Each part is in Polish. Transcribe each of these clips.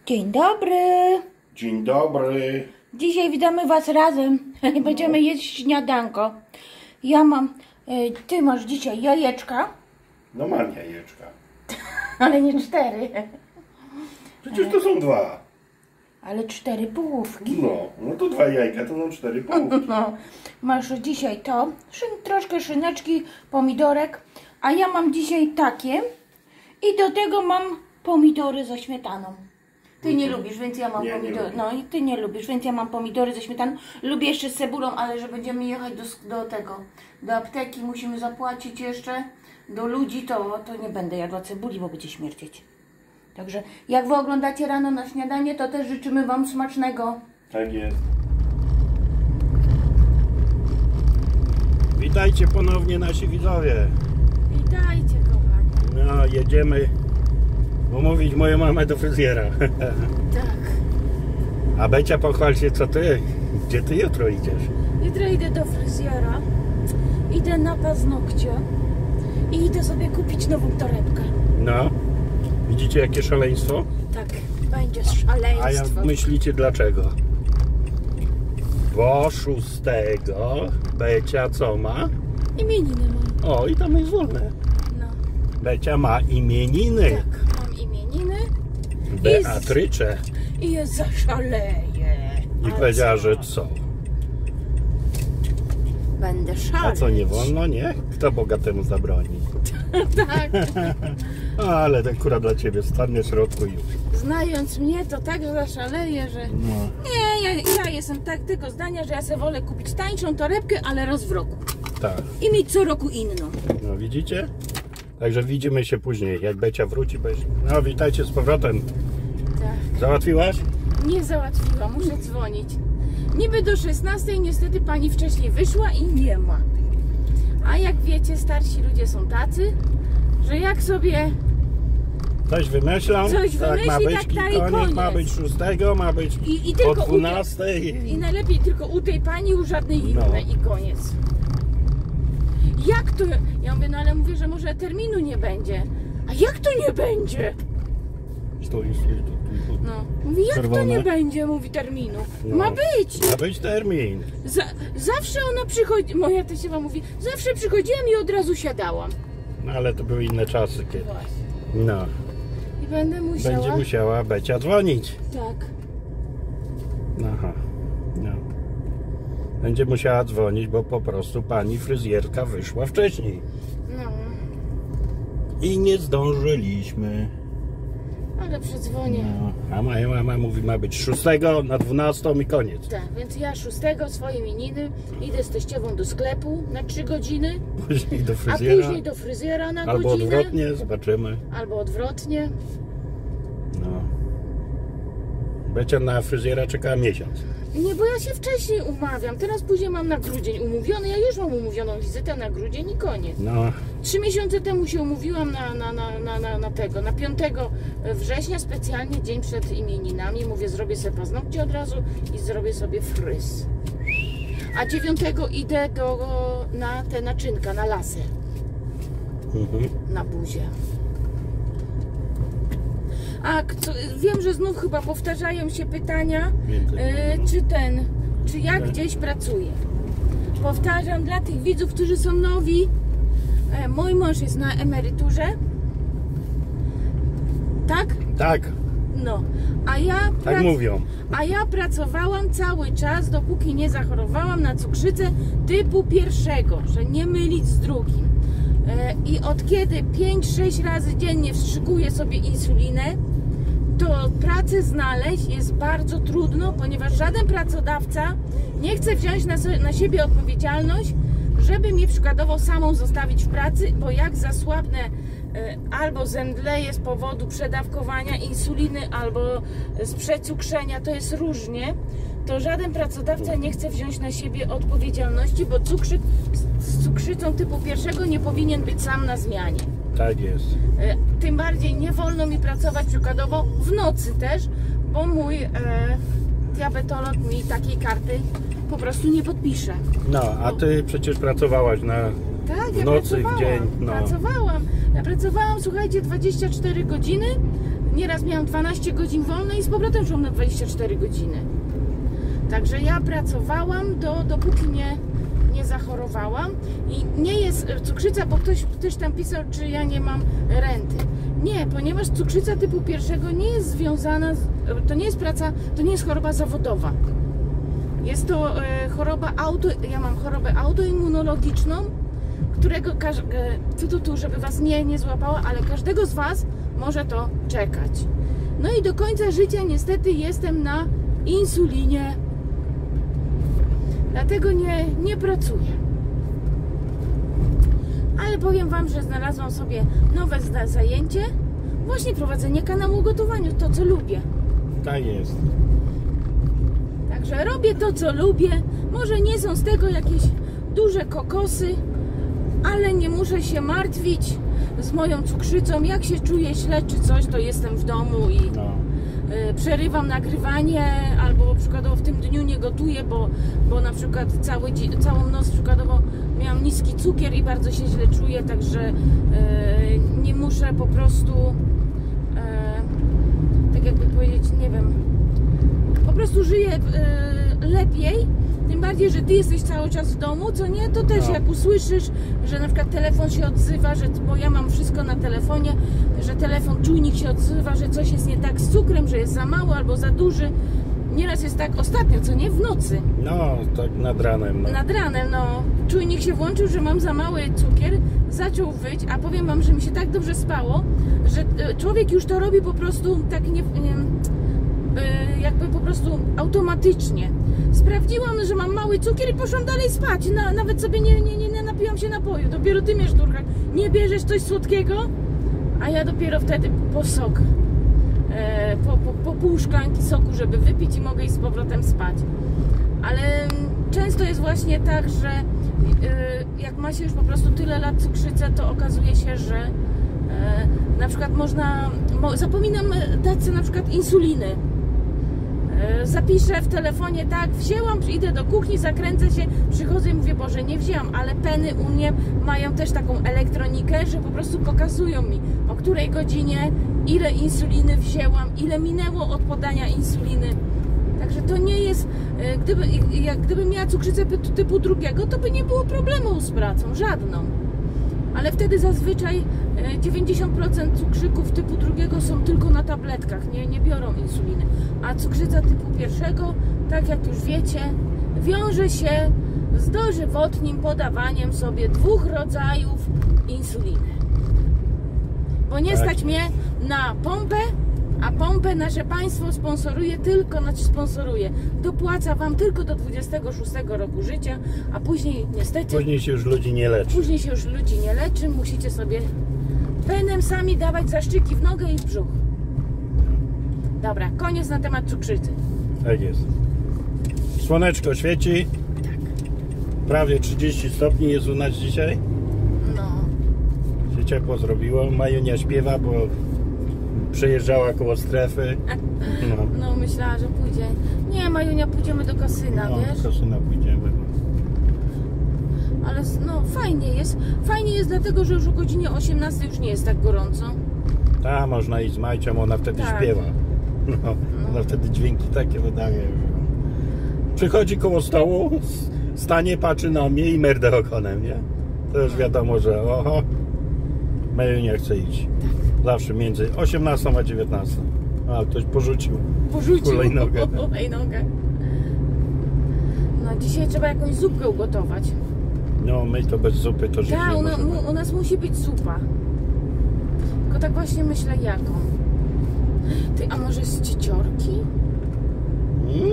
Dzień dobry. Dzień dobry. Dzisiaj witamy Was razem. Będziemy jeść śniadanko. Ja mam, ty masz dzisiaj jajeczka, No mam jajeczka. ale nie 4. Przecież to są 2. Ale 4 połówki. No to 2 jajka to są 4 połówki. No, masz dzisiaj to, troszkę szyneczki, pomidorek, a ja mam dzisiaj takie i do tego mam pomidory ze śmietaną. Ty nie lubisz, więc ja mam pomidory. No i ty nie lubisz, więc ja mam pomidory ze śmietaną. Lubię jeszcze z cebulą, ale że będziemy jechać do apteki, musimy zapłacić jeszcze do ludzi, to nie będę jadła cebuli, bo będzie śmierdzieć. Także jak Wy oglądacie rano na śniadanie, to też życzymy Wam smacznego. Tak jest. Witajcie ponownie nasi widzowie. Witajcie, kochani. No, jedziemy umówić moją mamę do fryzjera. Tak. A Becia, pochwal się, co ty? Gdzie ty jutro idziesz? Jutro idę do fryzjera, idę na paznokcie i idę sobie kupić nową torebkę. No, widzicie jakie szaleństwo? Tak, będzie szaleństwo. A jak myślicie dlaczego? Bo 6 Becia co ma? Imieniny mam. O, i tam jest wolne. No. Becia ma imieniny. Tak, mam imieniny. Beatrycze. I jest zaszaleję. I powiedziała, że co? Będę szaleć. A co, nie wolno, nie? Kto bogatemu zabroni? Tak. Ale ten kura dla ciebie stanie w środku już. Znając mnie, to tak zaszaleję, że... No. Nie, ja jestem tak tylko zdania, że ja sobie wolę kupić tańszą torebkę, ale raz w roku. Tak. I mieć co roku inną. No widzicie? Także widzimy się później, jak Becia wróci. No witajcie z powrotem. Tak. Załatwiłaś? Nie załatwiłam, muszę dzwonić. Niby do 16, niestety pani wcześniej wyszła i nie ma. A jak wiecie, starsi ludzie są tacy, że jak sobie Coś wymyślą? Coś tak ma wymyśli, być, tak, i koniec. ma być 6, ma być I o tylko 12. i najlepiej tylko u tej pani, u żadnej innej i koniec. Jak to? Ja mówię, no ale mówię, że może terminu nie będzie. A jak to nie będzie? Stój. No. Mówi, jak Czerwone. to nie będzie, mówi terminu. No. Ma być. Ma być termin. Zawsze ona przychodzi, moja teściowa mówi, zawsze przychodziłam i od razu siadałam. No ale to były inne czasy kiedy. Właśnie. No. I będę musiała... Będzie musiała Becia dzwonić. Tak. Aha. No. Będzie musiała dzwonić, bo po prostu pani fryzjerka wyszła wcześniej. No. I nie zdążyliśmy. Ale przedzwonię. No. A moja mama mówi, ma być 6 na 12 i koniec. Tak, więc ja 6 swoje imieniny idę z teściową do sklepu na 3 godziny, Później do a fryzjera. później do fryzjera na Albo godzinę. odwrotnie, zobaczymy. Albo odwrotnie. No. Becia na fryzjera czekała miesiąc. Nie, bo ja się wcześniej umawiam. Teraz później mam na grudzień umówiony. Ja już mam umówioną wizytę na grudzień i koniec. No. 3 miesiące temu się umówiłam na 5 września, specjalnie dzień przed imieninami. Mówię, zrobię sobie paznokcie od razu i zrobię sobie fryz. A 9 idę na te naczynka, na laser. Na buzię. A wiem, że znów chyba powtarzają się pytania, czy ja gdzieś pracuję. Powtarzam dla tych widzów, którzy są nowi. Mój mąż jest na emeryturze. Tak? Tak, No. tak mówią. A ja pracowałam cały czas, dopóki nie zachorowałam na cukrzycę typu 1, że nie mylić z drugim. I od kiedy 5-6 razy dziennie wstrzykuję sobie insulinę, to pracę znaleźć jest bardzo trudno, ponieważ żaden pracodawca nie chce wziąć na siebie odpowiedzialność, żeby mnie przykładowo samą zostawić w pracy, bo jak zasłabnę albo zemdleję z powodu przedawkowania insuliny, albo z przecukrzenia, to jest różnie, to żaden pracodawca nie chce wziąć na siebie odpowiedzialności, bo z cukrzycą typu 1 nie powinien być sam na zmianie. Tak jest. Tym bardziej nie wolno mi pracować przykładowo w nocy też, bo mój diabetolog mi takiej karty po prostu nie podpisze. No, a ty przecież pracowałaś Tak, w nocy, w dzień. No. Pracowałam. Ja pracowałam, słuchajcie, 24 godziny Nieraz miałam 12 godzin wolne i z powrotem szłam na 24 godziny. Także ja pracowałam dopóki nie zachorowałam i nie jest cukrzyca, bo ktoś też tam pisał, czy ja nie mam renty. Nie, ponieważ cukrzyca typu 1 nie jest związana, to nie jest praca, to nie jest choroba zawodowa. Jest to choroba ja mam chorobę autoimmunologiczną, którego, żeby was nie złapała, ale każdego z was może to czekać. No i do końca życia niestety jestem na insulinie. Dlatego nie pracuję. Ale powiem wam, że znalazłam sobie nowe zajęcie. Właśnie prowadzenie kanału o gotowaniu. To, co lubię. Tak jest. Także robię to, co lubię. Może nie są z tego jakieś duże kokosy, ale nie muszę się martwić z moją cukrzycą. Jak się czuję źle czy coś, to jestem w domu i przerywam nagrywanie, albo przykładowo w tym dniu nie gotuję, bo na przykład całą noc przykładowo miałam niski cukier i bardzo się źle czuję, także nie muszę po prostu tak jakby powiedzieć, nie wiem, po prostu żyję lepiej. Tym bardziej, że ty jesteś cały czas w domu, co nie? To też jak usłyszysz, że na przykład telefon się odzywa, bo ja mam wszystko na telefonie, że czujnik się odzywa, że coś jest nie tak z cukrem, że jest za mały albo za duży. Nieraz jest tak ostatnio, co nie? W nocy. No, tak nad ranem. No. Nad ranem, czujnik się włączył, że mam za mały cukier, zaczął wyć, a powiem wam, że mi się tak dobrze spało, że człowiek już to robi po prostu tak jakby po prostu automatycznie. Sprawdziłam, że mam mały cukier i poszłam dalej spać. Nawet sobie nie napiłam się napoju. Dopiero ty mnie szturcha. Nie bierzesz coś słodkiego? A ja dopiero wtedy po sok. Po pół szklanki soku, żeby wypić i mogę iść z powrotem spać. Ale często jest właśnie tak, że jak ma się już po prostu tyle lat cukrzycę, to okazuje się, że na przykład zapominam dać sobie na przykład insuliny. Zapiszę w telefonie, tak, wzięłam, idę do kuchni, zakręcę się, przychodzę i mówię, Boże, nie wzięłam, ale Peny u mnie mają też taką elektronikę, że po prostu pokazują mi, o której godzinie, ile insuliny wzięłam, ile minęło od podania insuliny. Także to nie jest, gdybym miała cukrzycę typu 2, to by nie było problemu z pracą, żadną. Ale wtedy zazwyczaj 90% cukrzyków typu 2 są tylko na tabletkach, nie biorą insuliny. A cukrzyca typu 1, tak jak już wiecie, wiąże się z dożywotnim podawaniem sobie 2 rodzajów insuliny. Bo nie stać mnie na pompę, a pompę nasze państwo sponsoruje, dopłaca wam tylko do 26 roku życia, a później niestety... Później się już ludzi nie leczy. Musicie sobie penem sami dawać zaszczyki w nogę i w brzuch. Dobra, koniec na temat cukrzycy. Tak jest. Słoneczko świeci. Tak. Prawie 30 stopni jest u nas dzisiaj. No. Się ciepło zrobiło. Majunia śpiewa, bo przejeżdżała koło strefy. No myślała, że pójdzie. Nie, Majunia, pójdziemy do kasyna, wiesz? Do kasyna pójdziemy. Ale fajnie jest. Fajnie jest dlatego, że już o godzinie 18 już nie jest tak gorąco. Tak, można iść z Majcią, ona wtedy śpiewa. Ona wtedy dźwięki takie wydaje. Przychodzi koło stołu, stanie, patrzy na mnie i merdę okonem, nie? To już wiadomo, że Majunia chce iść. Zawsze między 18 a 19. A ktoś porzucił hulajnogę. No dzisiaj trzeba jakąś zupkę ugotować. No my to bez zupy to żyć nie możemy. U nas musi być zupa. Tylko tak właśnie myślę jaką. Ty, a może z cieciorki?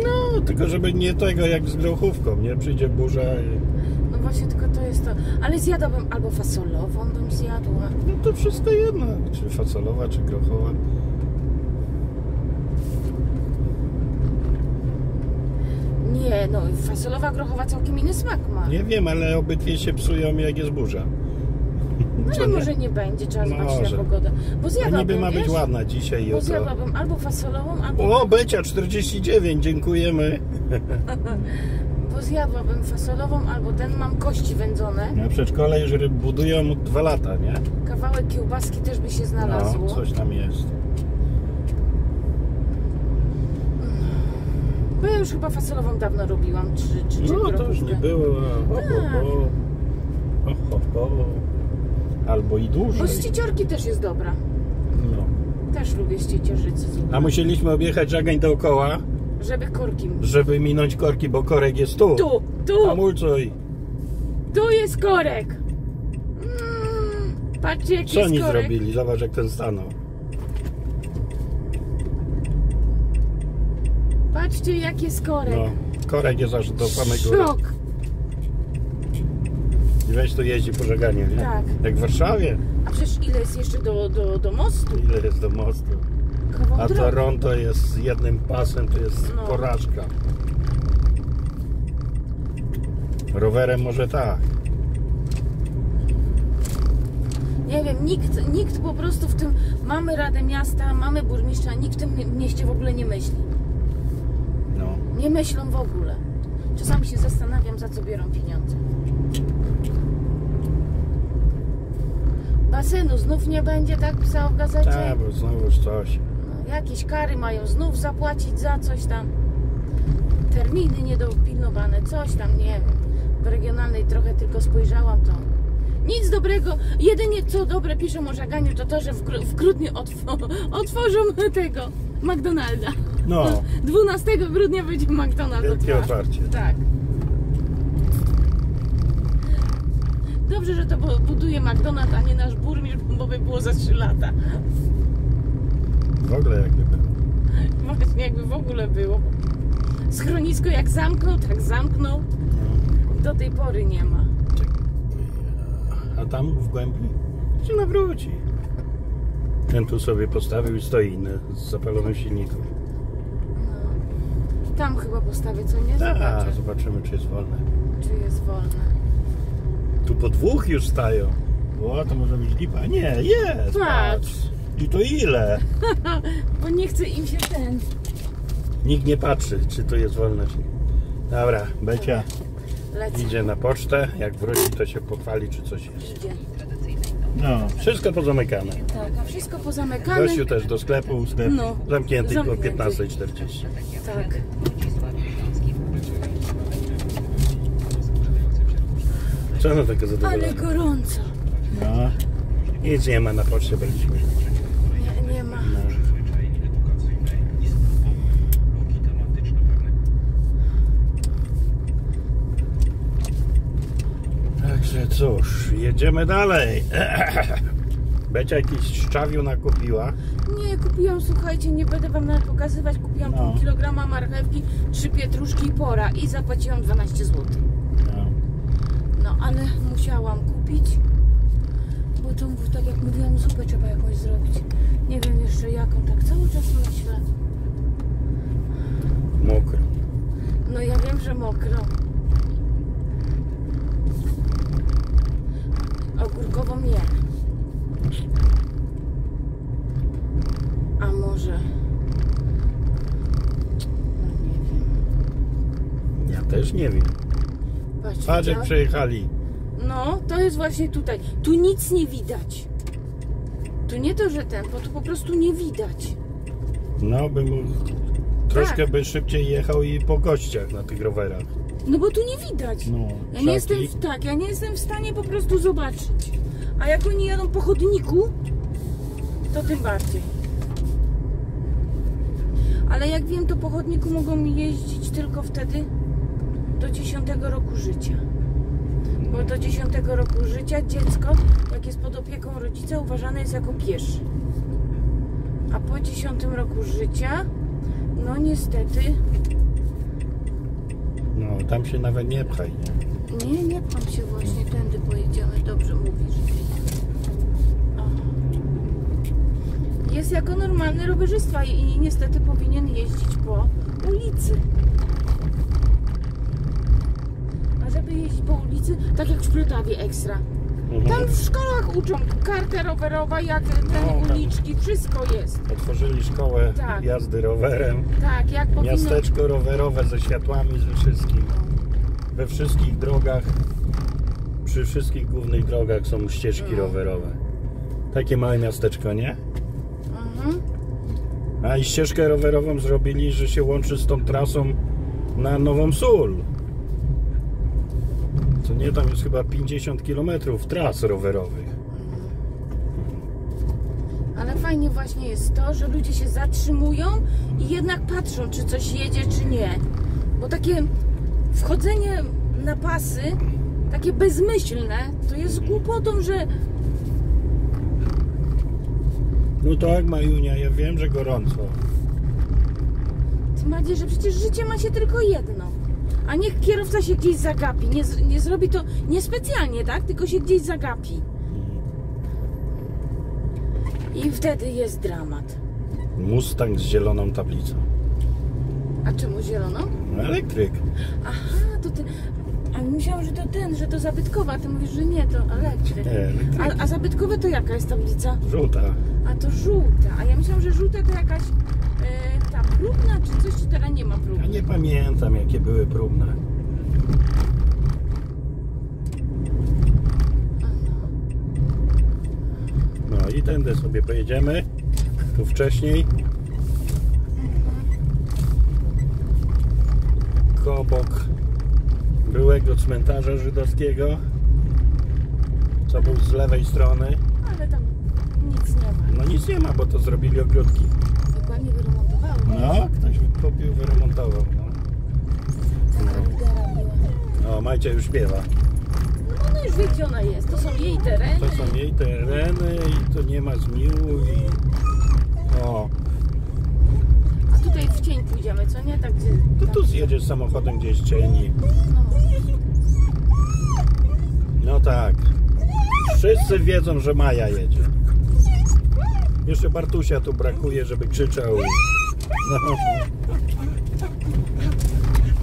No, tylko żeby nie tego jak z grochówką, nie? Przyjdzie burza i... No właśnie, tylko to jest to. Ale zjadłabym albo fasolową bym zjadła. No to wszystko jedno. Czy fasolowa, czy grochowa. Nie, fasolowa, grochowa całkiem inny smak ma. Nie wiem, ale obydwie się psują jak jest burza. No ale może nie będzie, trzeba zobaczyć na pogodę. Bo zjadłabym, niby ma być ładna dzisiaj i jutro. Bo zjadłabym albo fasolową, albo... O, Becia 49, dziękujemy. Bo zjadłabym fasolową, albo mam kości wędzone. Na przedszkole już budują 2 lata, nie? Kawałek kiełbaski też by się znalazło. No, coś tam jest. już chyba fasolową dawno robiłam, czy No to już nie było. Albo i dłużej. Bo z Ścieciorki też jest dobra. No. Też lubię z Ścieciorzycy. A musieliśmy objechać Żagań dookoła, Żeby korki. żeby minąć korki, bo korek jest tu. Tu! Hamulcuj. Tu jest korek! Patrzcie, jaki Co jest oni korek. zrobili? Zobacz, jak ten stanął. Patrzcie, jaki jest korek. No, korek jest aż do samej góry. Szok! I weź tu jeździ po Żaganiu, nie? Tak. Jak w Warszawie. A przecież ile jest jeszcze do mostu? Ile jest do mostu? Kawał A drogi. Toronto jest z jednym pasem, to jest No. porażka. Rowerem może tak. Nie wiem, nikt po prostu w tym... Mamy Radę Miasta, mamy burmistrza, nikt w tym mieście w ogóle nie myśli. No. Nie myślą w ogóle. Czasami się zastanawiam, za co biorą pieniądze. Basenu znów nie będzie, tak pisało w gazecie? Tak, bo znowuż coś. No, jakieś kary mają znów zapłacić za coś tam. Terminy niedopilnowane, coś tam, nie wiem. W regionalnej trochę tylko spojrzałam, to nic dobrego. Jedynie co dobre piszą o Żaganiu, to to, że w grudniu otworzą tego McDonalda. No. 12 grudnia będzie McDonald's Wielkie otwarty. otwarcie. Tak. Dobrze, że to buduje McDonald's, a nie nasz burmistrz, bo by było za 3 lata. W ogóle jakby było. Właśnie jakby w ogóle było. Schronisko jak zamknął, tak zamknął. Do tej pory nie ma. A tam w głębi się nawróci. Ten tu sobie postawił i stoi inny z zapalonym silnikiem. No. Tam chyba postawię, co nie? Tak, Zobaczę, zobaczymy, czy jest wolne. czy jest wolne. Tu po dwóch już stają. O, to może być lipa. Nie, jest. Patrz. I to ile? Bo nie chce im się ten... Nikt nie patrzy, czy to jest wolne, czy nie. Dobra, Becia Lecę. idzie na pocztę. Jak wróci, to się pochwali, czy coś jest. Idzie. No, wszystko pozamykane. Tak, a wszystko pozamykane. Gościu też do sklepu, sklep No, zamknięty po zamknięty. 15:40. Tak. Co no takie zadowolone? Ale gorąco. No, nic nie ma na poczcie, byliśmy. Nie ma. No. Także cóż, jedziemy dalej. Becia jakiś szczawiu nakupiła. Nie, kupiłam, słuchajcie, nie będę wam nawet pokazywać. Kupiłam No. pół kilograma marchewki, 3 pietruszki i pora i zapłaciłam 12 zł. No. No, ale musiałam kupić, bo to, tak jak mówiłam, zupę trzeba jakąś zrobić. Nie wiem jeszcze jaką, tak cały czas myślę. Mokro. No ja wiem, że mokro. Ogórkową je. A może... No nie wiem. Ja też nie wiem. Patrz, Patrz jak widziałeś? przejechali. No, to jest właśnie tutaj. Tu nic nie widać. Tu nie to, że ten, bo tu po prostu nie widać. No, bym troszkę Tak. by szybciej jechał i po gościach na tych rowerach. No bo tu nie widać. No, Ja nie jestem, krzaki. ja nie jestem w stanie po prostu zobaczyć. A jak oni jadą po chodniku, to tym bardziej. Ale jak wiem, to po chodniku mogą jeździć tylko wtedy do 10 roku życia. Bo do 10 roku życia dziecko, jak jest pod opieką rodzica, uważane jest jako pieszy. A po 10 roku życia, no niestety, No, tam się nawet nie pchaj, nie? nie pcham się właśnie, tędy pojedziemy, dobrze mówisz. O. Jest jako normalny rowerzysta i niestety powinien jeździć po ulicy. A żeby jeździć po ulicy, tak jak w Plutawie Ekstra. Tam w szkołach uczą kartę rowerową, jak No, ten tam. uliczki, wszystko jest. Otworzyli szkołę Tak. jazdy rowerem. Tak, jak powinno... Miasteczko rowerowe ze światłami, ze wszystkim. We wszystkich drogach, przy wszystkich głównych drogach są ścieżki rowerowe. Takie małe miasteczko, nie? Mhm. A i ścieżkę rowerową zrobili, że się łączy z tą trasą na Nową Sól. Co nie, tam jest chyba 50 km tras rowerowych. Ale fajnie właśnie jest to, że ludzie się zatrzymują i jednak patrzą, czy coś jedzie, czy nie. Bo takie wchodzenie na pasy, takie bezmyślne, to jest głupotą, że... No tak, Majunia, ja wiem, że gorąco. Tym bardziej, że przecież życie ma się tylko jedno. A niech kierowca się gdzieś zagapi. Nie zrobi to niespecjalnie, tak? Tylko się gdzieś zagapi. I wtedy jest dramat. Mustang z zieloną tablicą. A czemu zielono? No, elektryk. Aha, to ty... A myślałam, że to ten, że to zabytkowa. Ty mówisz, że nie, to elektryk. Nie, elektryk. A zabytkowe to jaka jest tablica? Żółta. A to żółta. A ja myślałam, że żółta to jakaś ta próbna, czy coś, czy teraz nie ma Ja próbny? nie pamiętam, jakie były próbne. No i tędy sobie pojedziemy. Tu wcześniej. Obok byłego cmentarza żydowskiego, co był z lewej strony. Ale tam nic nie ma. No nic nie ma, bo to zrobili ogródki. Dokładnie wyremontowały. No, ktoś kupił, wyremontował. No. Taka lidera była. O, Majcia już śpiewa. No ona już wie, gdzie ona jest. To są jej tereny. To są jej tereny i to nie ma zmiłu i... O, A tutaj w cień pójdziemy, co nie? Tak gdzie... to tam- tu zjedziesz samochodem gdzieś w cieni. No. No tak. Wszyscy wiedzą, że Maja jedzie. Jeszcze Bartusia tu brakuje, żeby krzyczał. No.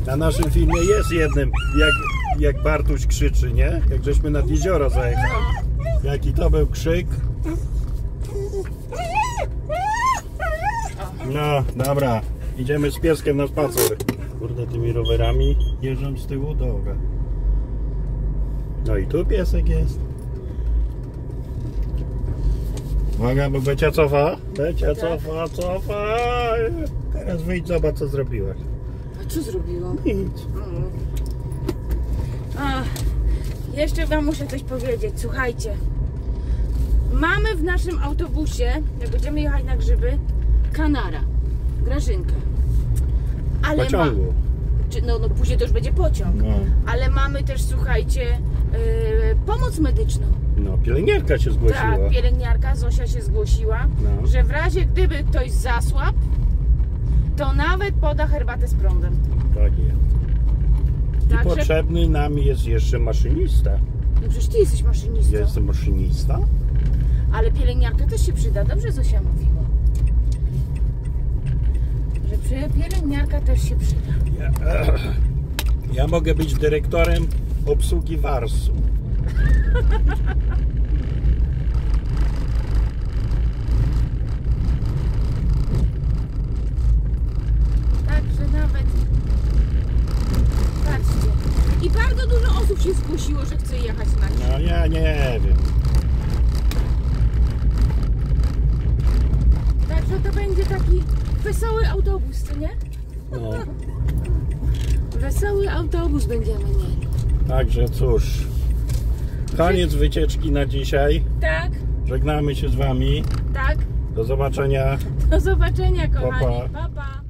Na naszym filmie jest jednym, jak Bartuś krzyczy, nie? Jak żeśmy nad jezioro zajechali. Jaki to był krzyk. No, dobra. Idziemy z pieskiem na spacer. Kurde, tymi rowerami jeżdżą z tyłu, dobra. No i tu piesek jest. Uwaga, bo Becia cofa. Becia cofa. Teraz wyjdź, zobacz, co zrobiłaś. A co zrobiłam? Nic. Ach, jeszcze wam muszę coś powiedzieć. Słuchajcie. Mamy w naszym autobusie, jak będziemy jechać na grzyby, Kanara, Grażynkę. Ale Pociągu. no później to już będzie pociąg. No. Ale mamy też, słuchajcie, pomoc medyczną. No, pielęgniarka się zgłosiła. Tak, pielęgniarka Zosia się zgłosiła, No. że w razie gdyby ktoś zasłabł, to nawet poda herbatę z prądem. Tak jest. I Także, potrzebny nam jest jeszcze maszynista. no przecież ty jesteś maszynistą, Ja jestem maszynista? ale pielęgniarka też się przyda. Dobrze Zosia mówiła. Że pielęgniarka też się przyda. Ja mogę być dyrektorem obsługi warsu. Także nawet, patrzcie, i bardzo dużo osób się zgłosiło, że chce jechać na grzyby. No ja nie wiem. Także to będzie taki wesoły autobus, co nie? No. Wesoły autobus będziemy mieli. Także cóż. Koniec wycieczki na dzisiaj. Tak, Żegnamy się z wami. tak. Do zobaczenia. Do zobaczenia, kochani. Pa, pa. Pa, pa.